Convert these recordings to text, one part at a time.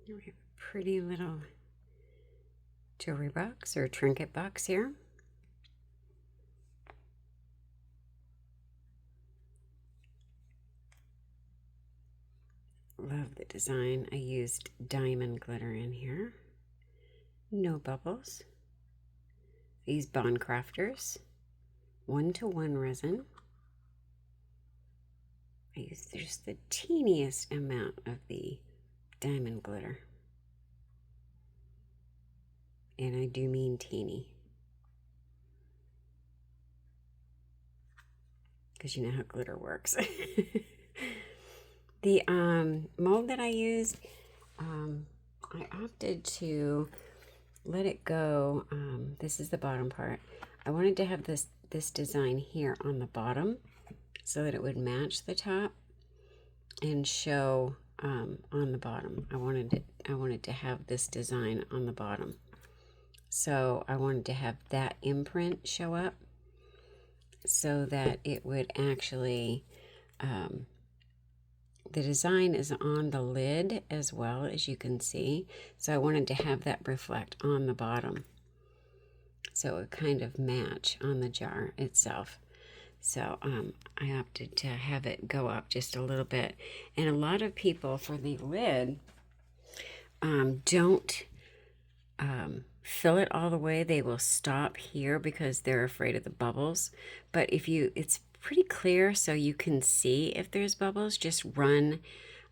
We have a pretty little jewelry box or trinket box here. Love the design. I used diamond glitter in here. No bubbles. These Bond Crafters 1-to-1 resin. I used just the teeniest amount of the diamond glitter. And I do mean teeny. Because you know how glitter works. The mold that I used, I opted to let it go. This is the bottom part. I wanted to have this design here on the bottom so that it would match the top and show on the bottom. I wanted to have this design on the bottom. So I wanted to have that imprint show up so that it would actually, the design is on the lid as well, as you can see. So I wanted to have that reflect on the bottom. So it would kind of match on the jar itself. So I opted to have it go up just a little bit. And a lot of people for the lid don't fill it all the way. They will stop here because they're afraid of the bubbles. But if you, it's pretty clear so you can see if there's bubbles. Just run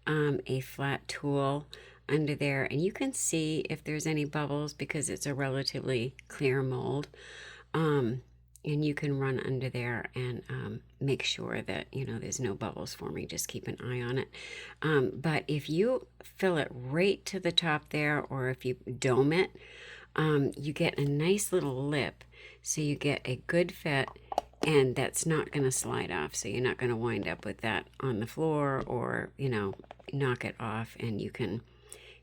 a flat tool under there and you can see if there's any bubbles because it's a relatively clear mold. And you can run under there and make sure that, you know, there's no bubbles forming. Just keep an eye on it. But if you fill it right to the top there, or if you dome it, you get a nice little lip. So you get a good fit, and that's not going to slide off. So you're not going to wind up with that on the floor or, you know, knock it off, and you can,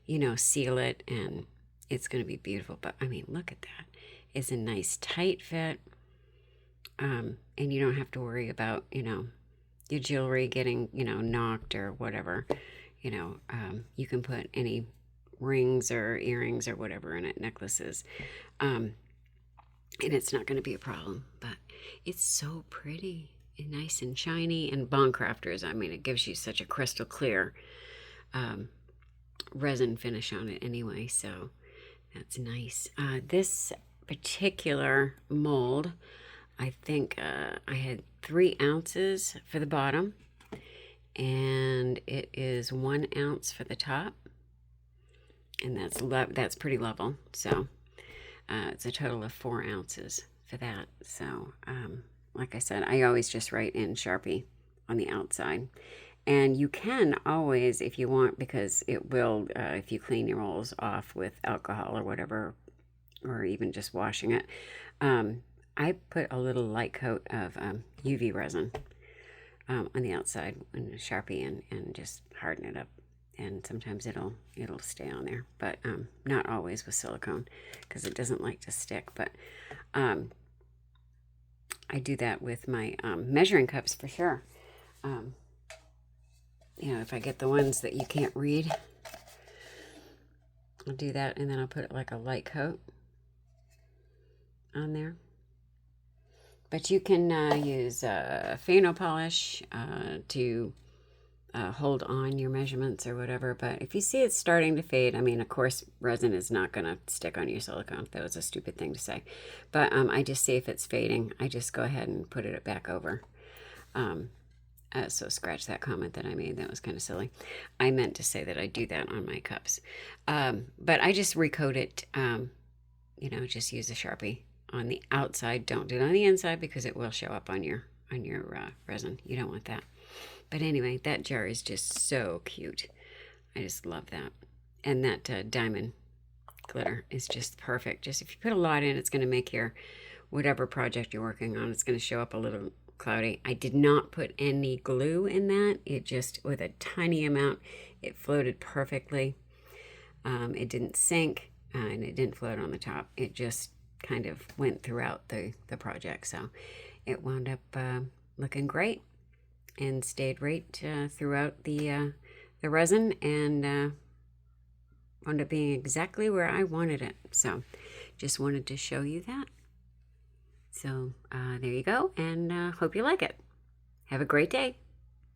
you know, seal it, and it's going to be beautiful. But I mean, look at that. It's a nice tight fit. And you don't have to worry about, you know, your jewelry getting, you know, knocked or whatever. You know, you can put any rings or earrings or whatever in it, necklaces. And it's not going to be a problem. But it's so pretty and nice and shiny. And Bond Crafters, I mean, it gives you such a crystal clear resin finish on it anyway. So that's nice. This particular mold, I think I had 3 ounces for the bottom, and it is 1 ounce for the top, and that's pretty level. So it's a total of 4 ounces for that. So like I said, I always just write in Sharpie on the outside, and you can always, if you want, because it will, if you clean your rolls off with alcohol or whatever, or even just washing it. I put a little light coat of UV resin on the outside and a Sharpie and just harden it up. And sometimes it'll stay on there, but not always with silicone because it doesn't like to stick. But I do that with my measuring cups for sure. You know, if I get the ones that you can't read, I'll do that, and then I'll put it like a light coat on there. But you can use Fano polish to hold on your measurements or whatever. But if you see it's starting to fade, I mean, of course, resin is not going to stick on your silicone. That was a stupid thing to say. But I just see if it's fading. I just go ahead and put it back over. So scratch that comment that I made. That was kind of silly. I meant to say that I do that on my cups. But I just recoat it, you know, just use a Sharpie on the outside. Don't do it on the inside because it will show up on your resin. You don't want that. But anyway, that jar is just so cute. I just love that. And that diamond glitter is just perfect. Just if you put a lot in, it's going to make your whatever project you're working on, it's going to show up a little cloudy. I did not put any glue in that. It just, with a tiny amount, it floated perfectly. It didn't sink and it didn't float on the top. It just kind of went throughout the project. So it wound up looking great and stayed right throughout the resin, and wound up being exactly where I wanted it. So just wanted to show you that. So there you go, and hope you like it. Have a great day.